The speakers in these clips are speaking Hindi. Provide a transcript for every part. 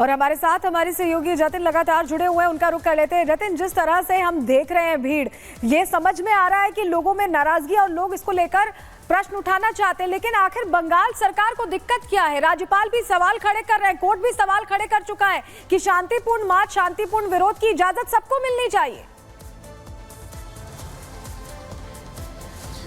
और हमारे साथ हमारे सहयोगी जतिन लगातार जुड़े हुए हैं, उनका रुख कर लेते हैं। जतिन, जिस तरह से हम देख रहे हैं भीड़, ये समझ में आ रहा है कि लोगों में नाराजगी और लोग इसको लेकर प्रश्न उठाना चाहते हैं, लेकिन आखिर बंगाल सरकार को दिक्कत क्या है? राज्यपाल भी सवाल खड़े कर रहे हैं, कोर्ट भी सवाल खड़े कर चुका है कि शांतिपूर्ण मार्च, शांतिपूर्ण विरोध की इजाजत सबको मिलनी चाहिए।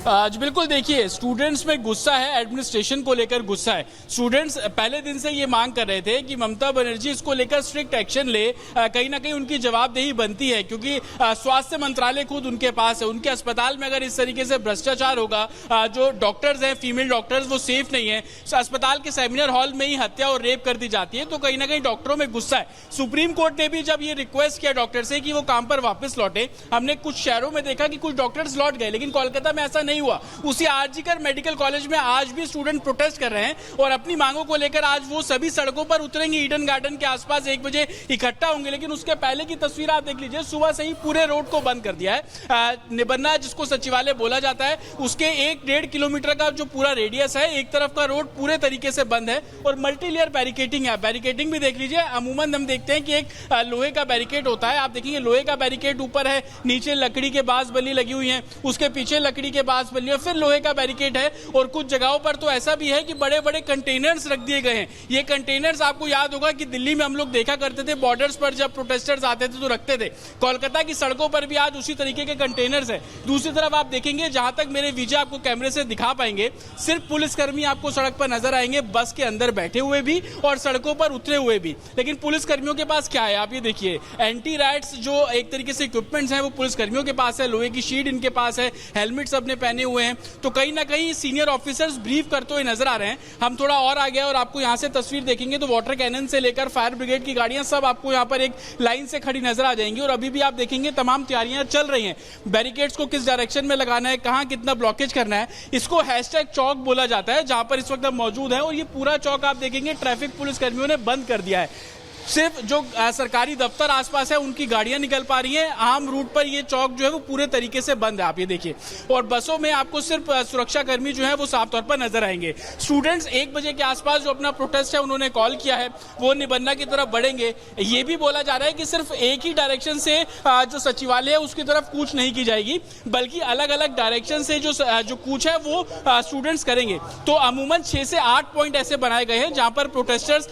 आज बिल्कुल देखिए, स्टूडेंट्स में गुस्सा है, एडमिनिस्ट्रेशन को लेकर गुस्सा है। स्टूडेंट्स पहले दिन से ये मांग कर रहे थे कि ममता बनर्जी इसको लेकर स्ट्रिक्ट एक्शन ले, कहीं ना कहीं उनकी जवाबदेही बनती है, क्योंकि स्वास्थ्य मंत्रालय खुद उनके पास है। उनके अस्पताल में अगर इस तरीके से भ्रष्टाचार होगा, जो डॉक्टर्स हैं, फीमेल डॉक्टर्स, वो सेफ नहीं है, अस्पताल के सेमिनार हॉल में ही हत्या और रेप कर दी जाती है, तो कहीं ना कहीं डॉक्टरों में गुस्सा है। सुप्रीम कोर्ट ने भी जब ये रिक्वेस्ट किया डॉक्टर से कि वो काम पर वापस लौटे, हमने कुछ शहरों में देखा कि कुछ डॉक्टर्स लौट गए, लेकिन कोलकाता में ऐसा नहीं हुआ। उसी आरजीकर मेडिकल कॉलेज में आज भी स्टूडेंट प्रोटेस्ट कर रहे हैं और अपनी मांगों को लेकर आज वो सभी सड़कों पर उतरेंगे। ईडन गार्डन के आसपास 1 बजे इकट्ठा होंगे, लेकिन उसके पहले की तस्वीर आप देख लीजिए। सुबह से ही पूरे रोड को बंद कर दिया है। निबन्ना, जिसको सचिवालय बोला जाता है, उसके 1-1.5 किलोमीटर का जो पूरा रेडियस है, एक तरफ का रोड पूरे तरीके से बंद है और मल्टी लेयर बैरिकेटिंग है। बैरिकेटिंग भी देख लीजिए। अमूमन हम देखते हैं कि एक लोहे का बैरिकेड होता है, आप देखेंगे लोहे का बैरिकेड ऊपर है, नीचे लकड़ी के बांस बल्ली लगी हुई है, उसके पीछे लकड़ी के बांस बल्ली और फिर लोहे का बैरिकेड है। और कुछ जगहों पर तो ऐसा भी है कि बड़े बड़े कंटेनर्स रख दिए गए हैं। ये कंटेनर्स, आपको याद होगा कि दिल्ली में हम लोग देखा करते थे, बॉर्डर्स पर जब प्रोटेस्टर्स आते थे तो रखते थे। कोलकाता की सड़कों पर भी आज उसी तरीके के कंटेनर्स है। दूसरी तरफ आप देखेंगे, जहां तक मेरे विजय आपको कैमरे से दिखा पाएंगे, सिर्फ पुलिसकर्मी आपको सड़क पर नजर आएंगे, बस के अंदर बैठे हुए भी और सड़कों पर उतरे हुए भी। लेकिन पुलिसकर्मियों के पास क्या है, आप ये देखिए, एंटी राइट्स जो एक तरीके से इक्विपमेंट्स हैं वो पुलिसकर्मियों के पास है, लोहे की शीट इनके पास है, हेलमेट्स अपने पहने हुए हैं। तो कहीं ना कहीं सीनियर ऑफिसर्स ब्रीफ करते हुए नजर आ रहे हैं। हम थोड़ा और आगे और आपको यहां से तस्वीर देखेंगे तो वाटर कैनन से लेकर फायर ब्रिगेड की गाड़ियां सब आपको यहां पर एक लाइन से खड़ी नजर आ जाएंगी। और अभी भी आप देखेंगे तमाम तैयारियां चल रही हैं। बैरिकेड्स को किस डायरेक्शन में लगाना है, कहां कितना ब्लॉकेज करना है, इसको हैशटैग चौक बोला जाता है, जहां पर इस वक्त मौजूद है। और ये पूरा चौक आप देखेंगे ट्रैफिक पुलिस कर्मियों ने बंद कर दिया है। सिर्फ जो सरकारी दफ्तर आसपास है उनकी गाड़ियां निकल पा रही हैं। आम रूट पर ये चौक जो है वो पूरे तरीके से बंद है, आप ये देखिए। और बसों में आपको सिर्फ सुरक्षा कर्मी जो है वो साफ तौर पर नजर आएंगे। स्टूडेंट्स 1 बजे के आसपास जो अपना प्रोटेस्ट है उन्होंने कॉल किया है, वो निबन्ना की तरफ बढ़ेंगे। ये भी बोला जा रहा है कि सिर्फ एक ही डायरेक्शन से जो सचिवालय है उसकी तरफ कूच नहीं की जाएगी, बल्कि अलग अलग डायरेक्शन से जो कूच है वो स्टूडेंट्स करेंगे। तो अमूमन 6 से 8 पॉइंट ऐसे बनाए गए हैं जहां पर प्रोटेस्टर्स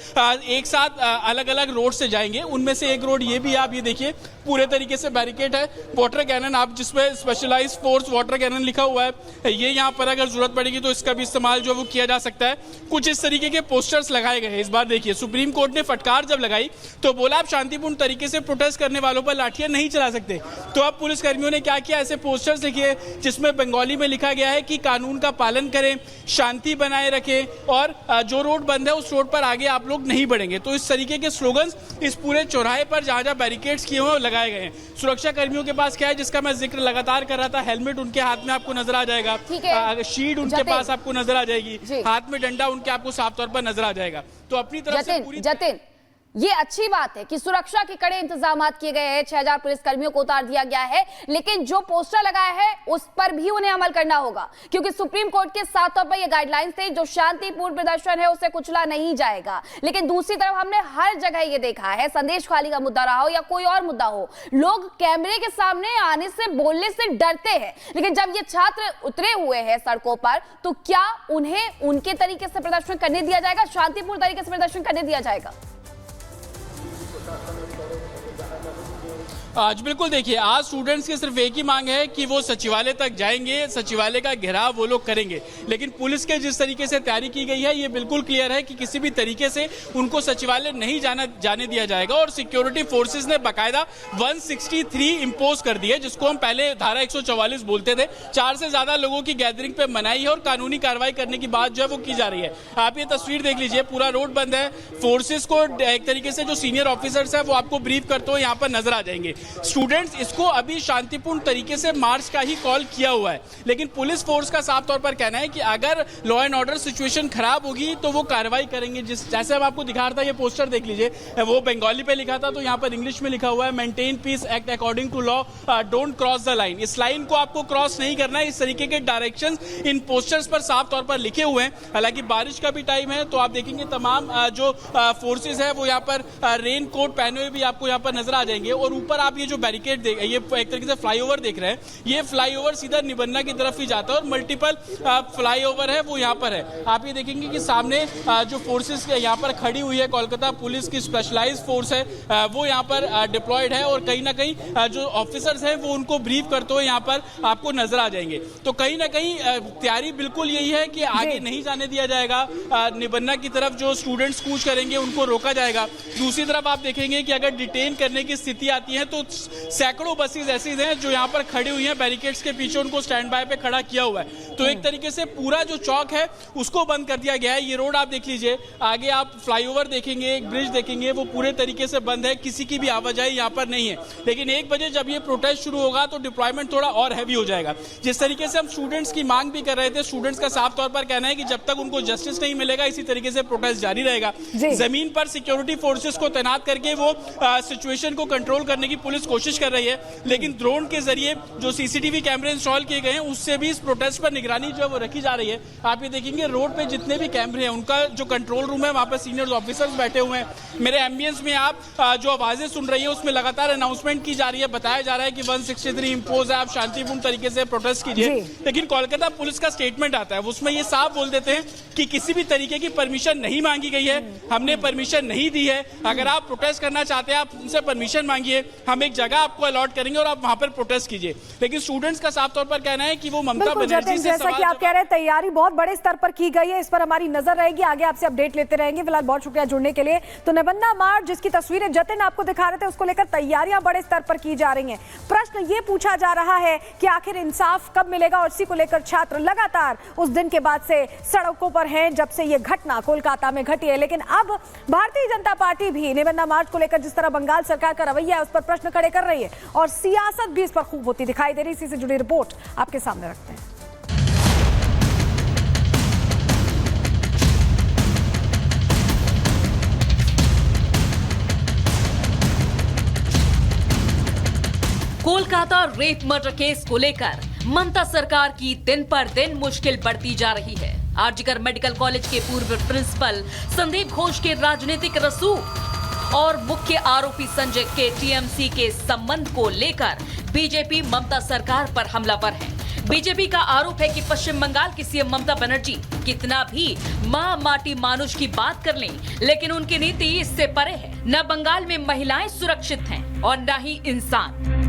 एक साथ अलग अलग रोड से जाएंगे। उनमें से एक रोड ये भी, आप ये देखिए, पूरे तरीके से बैरिकेड है। वाटर कैनन, आप जिसमें स्पेशलाइज्ड फोर्स वाटर कैनन लिखा हुआ है, ये यहाँ पर अगर जरूरत पड़ेगी तो इसका भी इस्तेमाल जो है वो किया जा सकता है। कुछ इस तरीके के पोस्टर्स लगाए गए हैं। इस बार देखिए, सुप्रीम कोर्ट ने फटकार जब लगाई तो बोला आप शांतिपूर्ण तरीके से प्रोटेस्ट करने वालों पर लाठियां नहीं चला सकते। तो अब पुलिस कर्मियों ने क्या किया, ऐसे पोस्टर्स लिखे जिसमें बंगाली में लिखा गया है कि कानून का पालन करें, शांति बनाए रखें और जो रोड बंद है उस रोड पर आगे आप लोग नहीं बढ़ेंगे। तो इस तरीके के स्लोगन्स इस पूरे चौराहे पर जहां जहां बैरिकेड्स किए हुए लगाए गए हैं। सुरक्षा कर्मियों के पास क्या है, जिसका मैं जिक्र लगातार कर रहा था, हेलमेट उनके हाथ में आपको नजर आ जाएगा, शीट उनके पास आपको नजर आ जाएगी, हाथ में डंडा उनके आपको साफ तौर पर नजर आ जाएगा। तो अपनी तरफ से पूरी ये अच्छी बात है कि सुरक्षा के कड़े इंतजाम किए गए हैं, 6000 पुलिसकर्मियों को उतार दिया गया है, लेकिन जो पोस्टर लगाया है उस पर भी उन्हें अमल करना होगा, क्योंकि सुप्रीम कोर्ट के साथ तौर पर ये गाइडलाइंस थे, जो शांतिपूर्ण प्रदर्शन है उसे कुचला नहीं जाएगा। लेकिन दूसरी तरफ हमने हर जगह ये देखा है, संदेश खाली का मुद्दा रहा हो या कोई और मुद्दा हो, लोग कैमरे के सामने आने से, बोलने से डरते हैं। लेकिन जब ये छात्र उतरे हुए हैं सड़कों पर, तो क्या उन्हें उनके तरीके से प्रदर्शन करने दिया जाएगा, शांतिपूर्ण तरीके से प्रदर्शन करने दिया जाएगा? आज बिल्कुल देखिए, आज स्टूडेंट्स की सिर्फ एक ही मांग है कि वो सचिवालय तक जाएंगे, सचिवालय का घेराव वो लोग करेंगे। लेकिन पुलिस के जिस तरीके से तैयारी की गई है, ये बिल्कुल क्लियर है कि किसी भी तरीके से उनको सचिवालय नहीं जाने दिया जाएगा। और सिक्योरिटी फोर्सेस ने बाकायदा 163 इंपोज कर दी है, जिसको हम पहले धारा 144 बोलते थे। 4 से ज्यादा लोगों की गैदरिंग पे मनाही है और कानूनी कार्रवाई करने की बात जो है वो की जा रही है। आप ये तस्वीर देख लीजिए, पूरा रोड बंद है। फोर्सेस को एक तरीके से जो सीनियर ऑफिसर्स है वो आपको ब्रीफ करते हुए यहाँ पर नजर आ जाएंगे। स्टूडेंट्स इसको अभी शांतिपूर्ण तरीके से मार्च का ही कॉल किया हुआ है, लेकिन पुलिस फोर्स का साफ तौर पर कहना है कि अगर लॉ एंड ऑर्डर सिचुएशन खराब होगी तो वो कार्रवाई करेंगे। जैसे हम आपको दिखा रहा था, ये पोस्टर देख लीजिए, वो बंगाली पे लिखा था, तो यहाँ पर इंग्लिश में लिखा हुआ है maintain peace, act according to law, don't cross the line. इस लाइन को आपको क्रॉस नहीं करना है, इस तरीके के डायरेक्शंस इन पोस्टर्स पर साफ तौर पर लिखे हुए हैं। हालांकि बारिश का भी टाइम है, तो आप देखेंगे तमाम जो फोर्सेस है वो यहाँ पर रेन कोट पहने हुए भी आपको यहाँ पर नजर आ जाएंगे। और ऊपर आप ये जो बैरिकेड देख, ये एक तरीके से फ्लाईओवर देख रहे हैं, ये फ्लाईओवर सीधा निबन्ना की तरफ ही जाता है और मल्टीपल फ्लाईओवर है वो यहाँ पर है। आप ये देखेंगे कि सामने जो फोर्सेस यहाँ पर खड़ी हुई है, कोलकाता पुलिस की स्पेशलाइज्ड फोर्स है, वो यहाँ पर डिप्लॉयड है और कहीं ना कहीं जो ऑफिसर्स हैं वो उनको ब्रीफ करते हुए यहाँ पर आपको नजर आ जाएंगे। तो कहीं ना कहीं तैयारी बिल्कुल यही है कि आगे नहीं जाने दिया जाएगा, निबन्ना की तरफ जो स्टूडेंट्स कूच करेंगे उनको रोका जाएगा। दूसरी तरफ आप देखेंगे कि अगर डिटेन करने की स्थिति आती है तो सैकड़ों बसेस ऐसी हैं जो यहाँ पर खड़ी हुई हैं बैरिकेड्स के पीछे, उनको स्टैंड बाय पे खड़ा किया हुआ है। तो एक तरीके से पूरा जो चौक है उसको बंद कर दिया गया है। ये रोड आप देख लीजिए, आगे आप फ्लाईओवर देखेंगे, एक ब्रिज देखेंगे, वो पूरे तरीके से बंद है, किसी की भी आवाजाही यहाँ पर नहीं है। लेकिन 1 बजे जब ये प्रोटेस्ट शुरू होगा तो डिप्लॉयमेंट थोड़ा और हैवी हो जाएगा। जिस तरीके से हम स्टूडेंट्स की मांग भी कर रहे थे, स्टूडेंट्स का साफ तौर पर कहना है कि जब तक उनको जस्टिस नहीं मिलेगा इसी तरीके से प्रोटेस्ट जारी रहेगा। जमीन पर सिक्योरिटी फोर्सेस को तैनात करके वो सिचुएशन को कंट्रोल करने की पुलिस कोशिश कर रही है, लेकिन ड्रोन के जरिए जो सीसीटीवी कैमरे इंस्टॉल किए गए हैं उससे भी इस प्रोटेस्ट पर निगरानी जो है वो रखी जा रही है। आप ये देखेंगे रोड पे जितने भी कैमरे हैं उनका जो कंट्रोल रूम है वहां पर सीनियर ऑफिसर्स बैठे हुए हैं। मेरे एम्बियंस में आप जो आवाजें सुन रही है उसमें लगातार अनाउंसमेंट की जा रही है, बताया जा रहा है कि 163 इंपोज है, आप शांतिपूर्ण तरीके से प्रोटेस्ट कीजिए। लेकिन कोलकाता पुलिस का स्टेटमेंट आता है, उसमें ये साफ बोल देते हैं कि किसी भी तरीके की परमिशन नहीं मांगी गई है, हमने परमिशन नहीं दी है। अगर आप प्रोटेस्ट करना चाहते हैं आप उनसे परमिशन मांगिए, हम एक जगह आपको अलॉट करेंगे और आप वहां पर प्रोटेस्ट कीजिए। लेकिन स्टूडेंट्स का साफ तौर पर कहना है कि वो ममता बनर्जी से जैसा कि आप कह रहे हैं तैयारी बहुत बड़े स्तर पर की गई है, इस पर हमारी नजर रहेगी, आगे आपसे अपडेट लेते रहेंगे। फिलहाल बहुत शुक्रिया जुड़ने के लिए। तो निबन्ना मार्च जिसकी तस्वीरें जतिन आपको दिखा रहे थे, उसको लेकर तैयारियां बड़े स्तर पर की जा रही हैं। प्रश्न ये पूछा जा रहा है कि आखिर इंसाफ कब मिलेगा, और इसी को लेकर छात्र लगातार उस दिन के बाद से सड़कों पर हैं जब से ये घटना कोलकाता में घटी है। लेकिन अब भारतीय जनता पार्टी भी निबन्ना मार्च को लेकर जिस तरह बंगाल सरकार का रवैया है उस पर प्रश्न खड़े कर रही है और सियासत भी इस पर खूब होती दिखाई दे रही है। इसी से जुड़ी रिपोर्ट आपके सामने रखते हैं। कोलकाता रेप मर्डर केस को लेकर ममता सरकार की दिन पर दिन मुश्किल बढ़ती जा रही है। आरजीकर मेडिकल कॉलेज के पूर्व प्रिंसिपल संदीप घोष के राजनीतिक रसूख और मुख्य आरोपी संजय के टीएमसी के संबंध को लेकर बीजेपी ममता सरकार पर हमलावर है। बीजेपी का आरोप है कि पश्चिम बंगाल की सीएम ममता बनर्जी कितना भी मां माटी मानुष की बात कर लें, लेकिन उनकी नीति इससे परे है। न बंगाल में महिलाएं सुरक्षित हैं और न ही इंसान।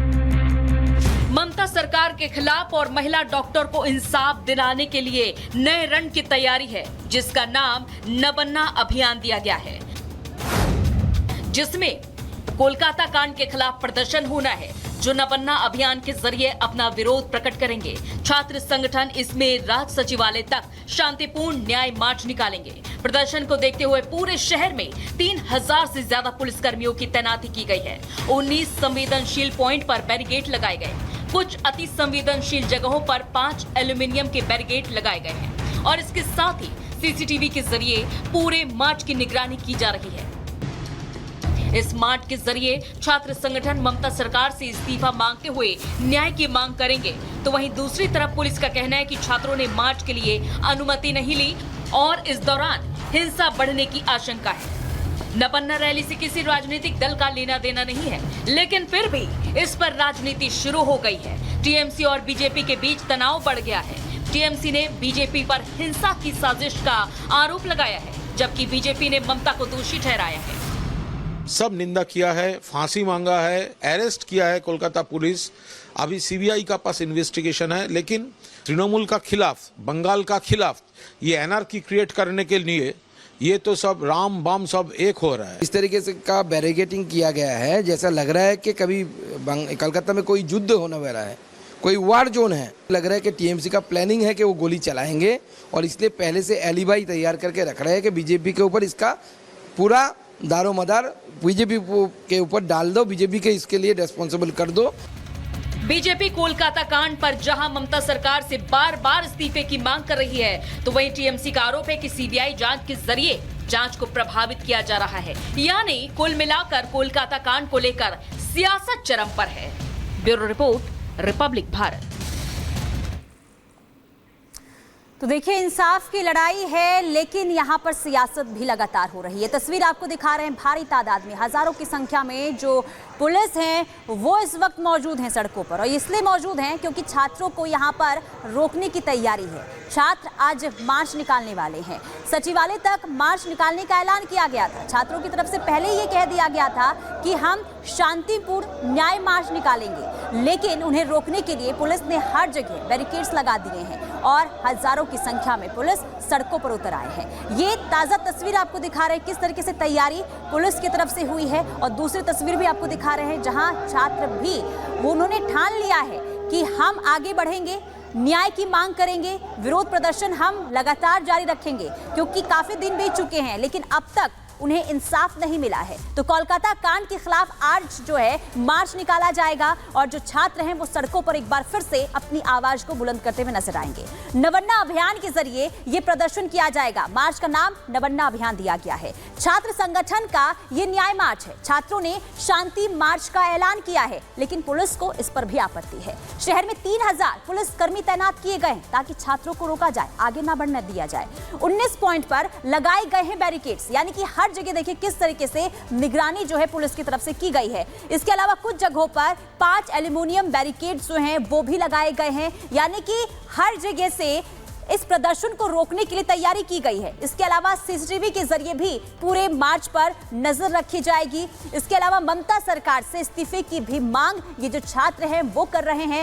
ममता सरकार के खिलाफ और महिला डॉक्टर को इंसाफ दिलाने के लिए नए रण की तैयारी है, जिसका नाम निबन्ना अभियान दिया गया है, जिसमें कोलकाता कांड के खिलाफ प्रदर्शन होना है, जो निबन्ना अभियान के जरिए अपना विरोध प्रकट करेंगे। छात्र संगठन इसमें राज सचिवालय तक शांतिपूर्ण न्याय मार्च निकालेंगे। प्रदर्शन को देखते हुए पूरे शहर में 3000 से ज्यादा पुलिसकर्मियों की तैनाती की गई है। 19 संवेदनशील पॉइंट पर बैरिकेड लगाए गए। कुछ अति संवेदनशील जगहों पर 5 एल्यूमिनियम के बैरिकेड लगाए गए हैं और इसके साथ ही सीसीटीवी के जरिए पूरे मार्च की निगरानी की जा रही है। इस मार्च के जरिए छात्र संगठन ममता सरकार से इस्तीफा मांगते हुए न्याय की मांग करेंगे, तो वहीं दूसरी तरफ पुलिस का कहना है कि छात्रों ने मार्च के लिए अनुमति नहीं ली और इस दौरान हिंसा बढ़ने की आशंका है। निबन्ना रैली से किसी राजनीतिक दल का लेना देना नहीं है, लेकिन फिर भी इस पर राजनीति शुरू हो गई है। टीएमसी और बीजेपी के बीच तनाव बढ़ गया है। टीएमसी ने बीजेपी पर हिंसा की साजिश का आरोप लगाया है, जबकि बीजेपी ने ममता को दोषी ठहराया है। सब निंदा किया है, फांसी मांगा है, अरेस्ट किया है कोलकाता पुलिस। अभी सीबीआई का पास इन्वेस्टिगेशन है, लेकिन तृणमूल का खिलाफ, बंगाल का खिलाफ ये एनआरकी क्रिएट करने के लिए ये तो सब राम बाम सब एक हो रहा है। इस तरीके से का बैरिकेडिंग किया गया है, जैसा लग रहा है कि कभी कलकत्ता में कोई युद्ध होने वाला है, कोई वार जोन है। लग रहा है कि टीएमसी का प्लानिंग है कि वो गोली चलाएंगे और इसलिए पहले से एलिबाई तैयार करके रख रहे हैं कि बीजेपी के ऊपर इसका पूरा दारोमदार बीजेपी के ऊपर डाल दो, बीजेपी के इसके लिए रिस्पॉन्सिबल कर दो। बीजेपी कोलकाता कांड पर जहां ममता सरकार से बार बार इस्तीफे की मांग कर रही है, तो वहीं टीएमसी का आरोप है कि सीबीआई जांच के जरिए जांच को प्रभावित किया जा रहा है। यानी कुल मिलाकर कोलकाता कांड को लेकर सियासत चरम पर है। Bureau report, Republic Bharat. तो देखिए, इंसाफ की लड़ाई है, लेकिन यहाँ पर सियासत भी लगातार हो रही है। तस्वीर आपको दिखा रहे हैं, भारी तादाद में, हजारों की संख्या में जो पुलिस हैं वो इस वक्त मौजूद हैं सड़कों पर। और इसलिए मौजूद हैं क्योंकि छात्रों को यहाँ पर रोकने की तैयारी है। छात्र आज मार्च निकालने वाले हैं। सचिवालय तक मार्च निकालने का ऐलान किया गया था। छात्रों की तरफ से पहले ये कह दिया गया था कि हम शांतिपूर्ण न्याय मार्च निकालेंगे, लेकिन उन्हें रोकने के लिए पुलिस ने हर जगह बैरिकेड्स लगा दिए हैं और हजारों की संख्या में पुलिस सड़कों पर उतर आए हैं। ये ताज़ा तस्वीर आपको दिखा रहे हैं किस तरीके से तैयारी पुलिस की तरफ से हुई है। और दूसरी तस्वीर भी आपको दिखा रहे हैं जहां छात्र भी उन्होंने ठान लिया है कि हम आगे बढ़ेंगे, न्याय की मांग करेंगे, विरोध प्रदर्शन हम लगातार जारी रखेंगे, क्योंकि काफी दिन बीत चुके हैं लेकिन अब तक उन्हें इंसाफ नहीं मिला है। तो कोलकाता कांड के खिलाफ आज जो है मार्च निकाला जाएगा और जो छात्र हैं वो सड़कों पर एक बार फिर से अपनी आवाज को बुलंद करते हुए नजर आएंगे। नवन्ना अभियान के जरिए ये प्रदर्शन किया जाएगा। मार्च का नाम नवन्ना अभियान दिया गया है। छात्र संगठन का ये न्याय मार्च है। छात्रों ने शांति मार्च का ऐलान किया है, लेकिन पुलिस को इस पर भी आपत्ति है। शहर में 3000 पुलिसकर्मी तैनात किए गए ताकि छात्रों को रोका जाए, आगे ना बढ़ने दिया जाए। 19 पॉइंट पर लगाए गए हैं बैरिकेड्स, यानी कि हर जगह देखिए किस तरीके से निगरानी जो है पुलिस की तरफ से की गई है। इसके अलावा कुछ जगहों पर 5 एल्यूमिनियम बैरिकेड्स जो हैं वो भी लगाए गए हैं, यानी कि हर जगह से इस प्रदर्शन को रोकने के लिए तैयारी की गई है। इसके अलावा सीसीटीवी के जरिए भी पूरे मार्च पर नजर रखी जाएगी। इसके अलावा ममता सरकार से इस्तीफे की भी मांग ये जो छात्र हैं वो कर रहे हैं।